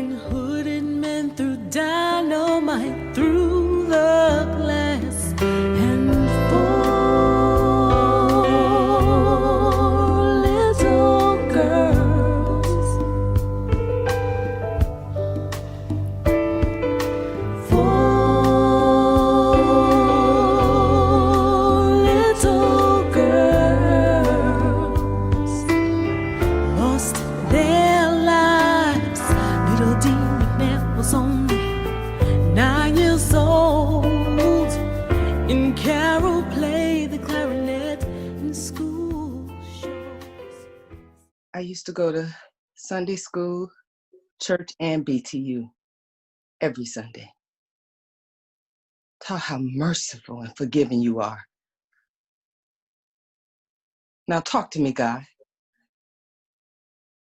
When hooded men threw dynamite through the glass, and four little girls, four little girls lost their lives. Little Dean McNabb was only 9 years old, and Carol played the clarinet in school shows. I used to go to Sunday school, church, and BTU every Sunday. Tell how merciful and forgiving you are. Now talk to me, God.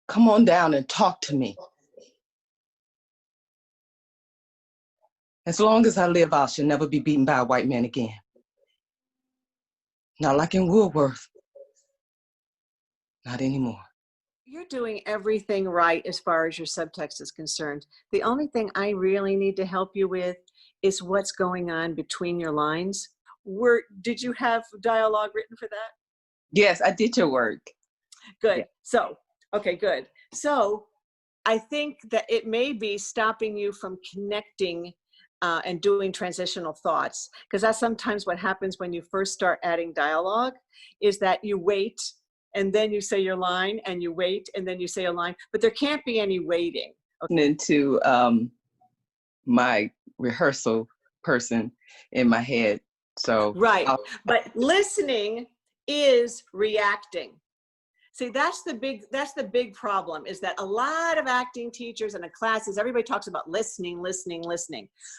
Come on down and talk to me. As long as I live, I shall never be beaten by a white man again. Not like in Woolworth. Not anymore. You're doing everything right as far as your subtext is concerned. The only thing I really need to help you with is what's going on between your lines. Did you have dialogue written for that? Yes, I did your work. Good. Yeah. So, okay, good. So I think that it may be stopping you from connecting and doing transitional thoughts, because that's sometimes what happens when you first start adding dialogue, is that you wait and then you say your line, and you wait and then you say a line, but there can't be any waiting. Okay. Into my rehearsal person in my head. So right. But listening is reacting. See, that's the big problem, is that a lot of acting teachers and classes, everybody talks about listening.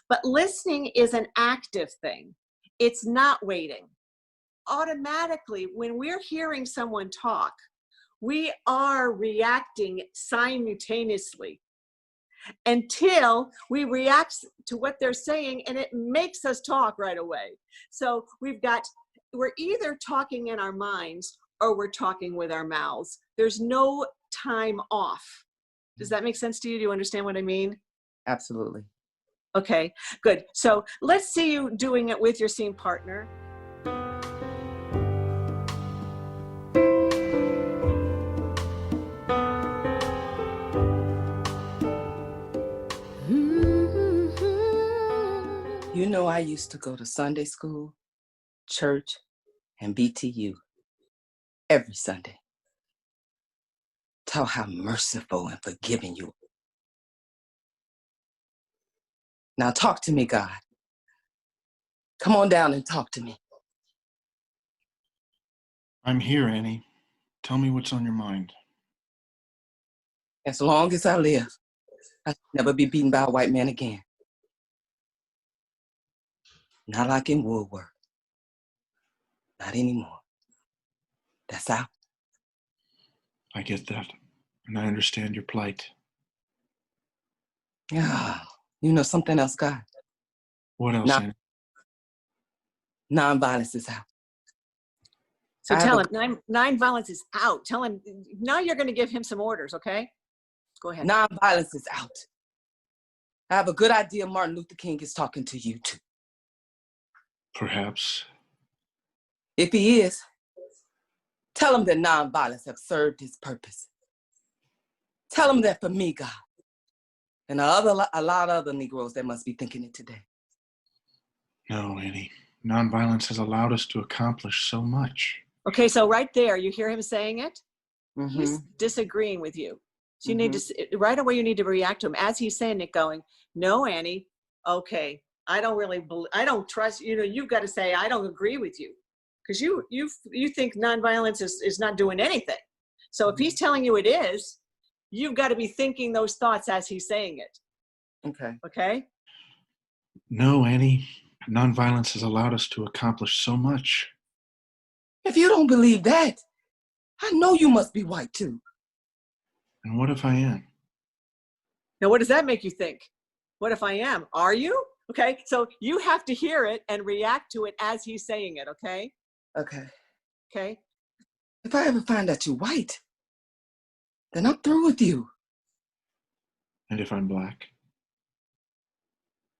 But listening is an active thing. It's not waiting. Automatically, when we're hearing someone talk, we are reacting simultaneously until we react to what they're saying, and it makes us talk right away. So we're either talking in our minds or we're talking with our mouths. There's no time off. Does that make sense to you? Do you understand what I mean? Absolutely. Okay, good. So let's see you doing it with your scene partner. You know, I used to go to Sunday school, church, and BTU every Sunday. Tell how merciful and forgiving you are. Now talk to me, God. Come on down and talk to me. I'm here, Annie. Tell me what's on your mind. As long as I live, I shall never be beaten by a white man again. Not like in Woolworth. Not anymore. That's out. I get that, and I understand your plight. Yeah, you know something else, God? What else, Annie? Non-violence is out. So tell him, non-violence is out. Tell him, now you're going to give him some orders, okay? Go ahead. Non-violence is out. I have a good idea Martin Luther King is talking to you too. Perhaps. If he is, tell him that non-violence has served his purpose. Tell him that for me, God, and a lot of other Negroes that must be thinking it today. No, Annie. Nonviolence has allowed us to accomplish so much. Okay, so right there, you hear him saying it? Mm-hmm. He's disagreeing with you. So you need to, right away, you need to react to him as he's saying it, going, no, Annie, okay, I don't trust, you've got to say, I don't agree with you. Because you think nonviolence is not doing anything. So if he's telling you it is, you've got to be thinking those thoughts as he's saying it. Okay. Okay? No, Annie. Nonviolence has allowed us to accomplish so much. If you don't believe that, I know you must be white too. And what if I am? Now, what does that make you think? What if I am? Are you? Okay, so you have to hear it and react to it as he's saying it, okay? Okay. Okay. If I ever find out you're white, then I'm through with you. And if I'm black?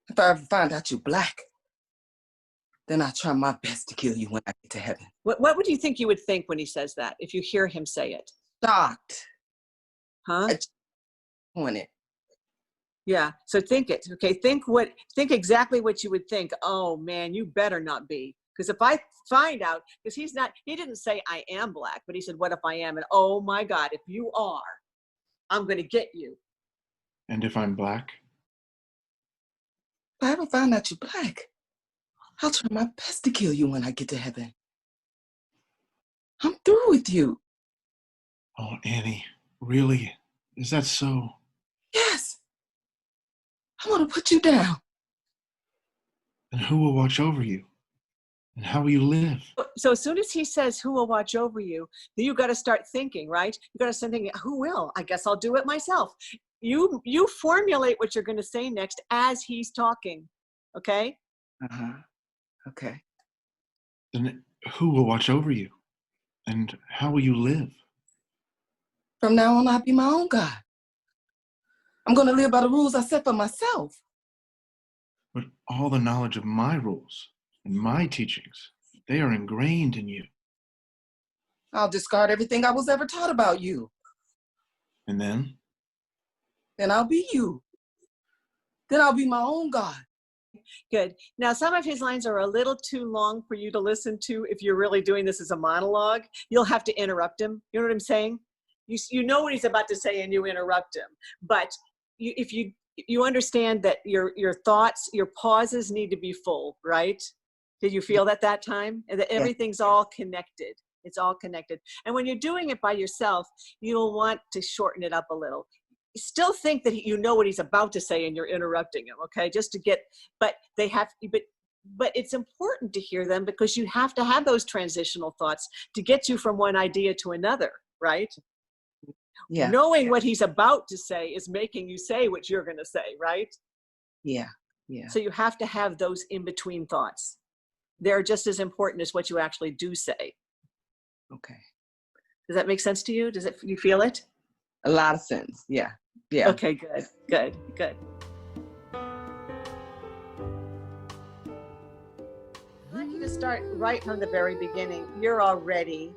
If I ever find out you're black, then I'll try my best to kill you when I get to heaven. What would you think you would think when he says that, if you hear him say it? Shocked. Huh? I just want it. Yeah. So think it. Okay. Think exactly what you would think. Oh man, you better not be. Because if I find out, because he didn't say I am black, but he said, what if I am? And oh my God, if you are, I'm going to get you. And if I'm black? If I ever find out you're black, I'll try my best to kill you when I get to heaven. I'm through with you. Oh, Annie, really? Is that so? Yes. I want to put you down. And who will watch over you? And how will you live? So as soon as he says, who will watch over you, then you got to start thinking, right? You got to start thinking, who will? I guess I'll do it myself. You formulate what you're going to say next as he's talking. Okay? Uh-huh. Okay. Then who will watch over you? And how will you live? From now on, I'll be my own God. I'm going to live by the rules I set for myself. But all the knowledge of my rules and my teachings, they are ingrained in you. I'll discard everything I was ever taught about you. And then? Then I'll be you. Then I'll be my own God. Good. Now, some of his lines are a little too long for you to listen to if you're really doing this as a monologue. You'll have to interrupt him. You know what I'm saying? You know what he's about to say and you interrupt him. But if you understand that your thoughts, your pauses need to be full, right? Did you feel that time? And that everything's all connected. It's all connected. And when you're doing it by yourself, you'll want to shorten it up a little. Still think that you know what he's about to say and you're interrupting him, okay? Just to get, but it's important to hear them because you have to have those transitional thoughts to get you from one idea to another, right? Yeah. Knowing what he's about to say is making you say what you're going to say, right? Yeah. Yeah. So you have to have those in-between thoughts. They're just as important as what you actually do say. Okay. Does that make sense to you? You feel it? A lot of sense. Yeah. Yeah. Okay, good. I'd like you to start right from the very beginning. You're already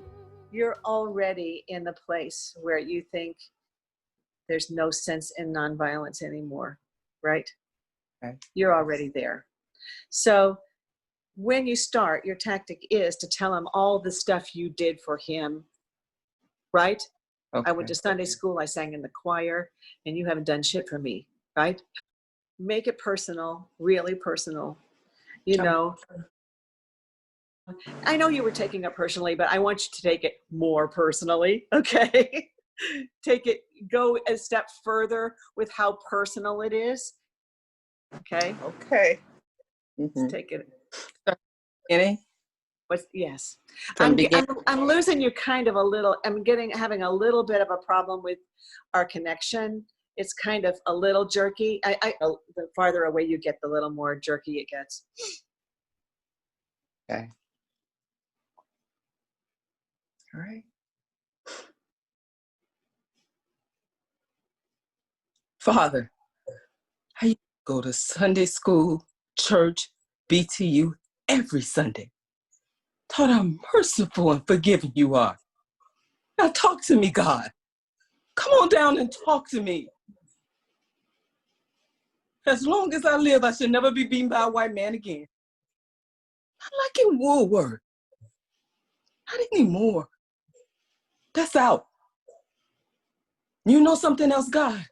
in the place where you think there's no sense in nonviolence anymore, right? Okay. You're already there. So when you start, your tactic is to tell him all the stuff you did for him, right? Okay. I went to Sunday school, I sang in the choir, and you haven't done shit for me, right? Make it personal, really personal. You know, I know you were taking it personally, but I want you to take it more personally, okay? Go a step further with how personal it is, okay? Okay. Mm-hmm. Take it. Any? Yes. From I'm losing you kind of a little. Having a little bit of a problem with our connection. It's kind of a little jerky. The farther away you get, the little more jerky it gets. Okay. All right. Father, I go to Sunday school, church, BTU every Sunday. Taught how merciful and forgiving you are. Now talk to me, God. Come on down and talk to me. As long as I live, I should never be beaten by a white man again. Not like in Woolworth. Not anymore. That's out. You know something else, God?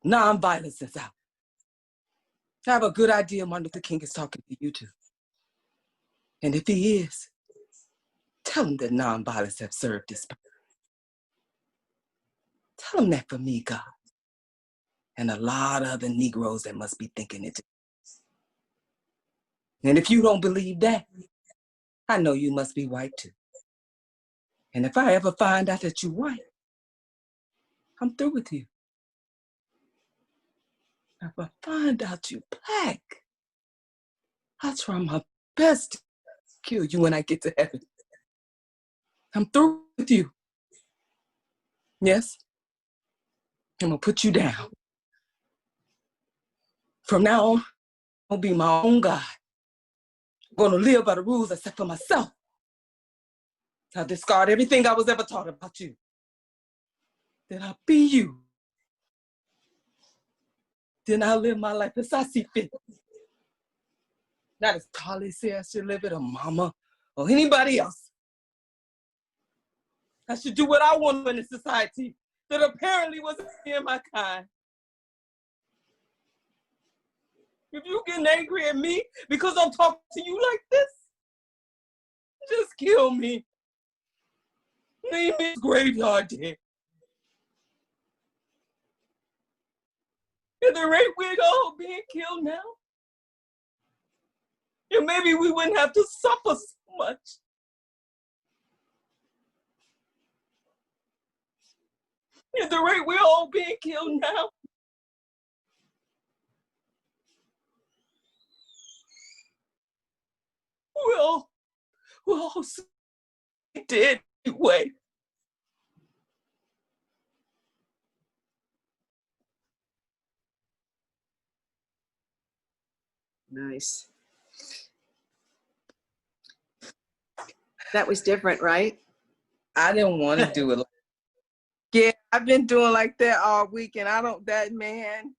Nonviolence is out. I have a good idea Martin Luther King is talking to you too. And if he is, tell him that nonviolence has served his purpose. Tell him that for me, God. And a lot of other Negroes that must be thinking it too. And if you don't believe that, I know you must be white too. And if I ever find out that you're white, I'm through with you. If I find out you're black, I'll try my best to kill you when I get to heaven. I'm through with you. Yes? I'm gonna put you down. From now on, I'll be my own God. I'm gonna live by the rules I set for myself. I'll discard everything I was ever taught about you. Then I'll be you. Then I'll live my life as I see fit. Not as Carly said I should live it, or Mama, or anybody else. I should do what I want in a society that apparently wasn't in my kind. If you getting angry at me because I'm talking to you like this, just kill me. Leave me in this graveyard dead. At the rate we're all being killed now, and maybe we wouldn't have to suffer so much. At the rate we're all being killed now, we're all so dead anyway. Nice. That was different, right? I didn't want to do it. Yeah, I've been doing like that all week, and man,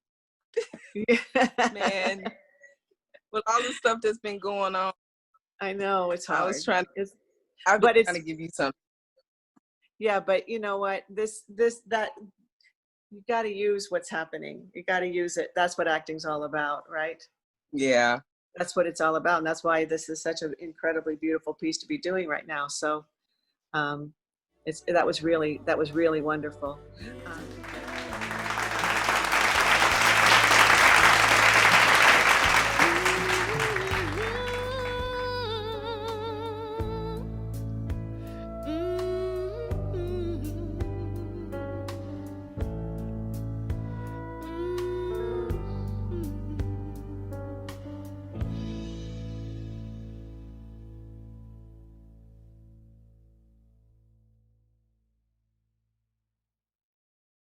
with all the stuff that's been going on, I know it's hard. I was trying to, trying to give you something. Yeah, but you know what? That you got to use what's happening. You got to use it. That's what acting's all about, right? Yeah. That's what it's all about, and that's why this is such an incredibly beautiful piece to be doing right now. So, that was really wonderful.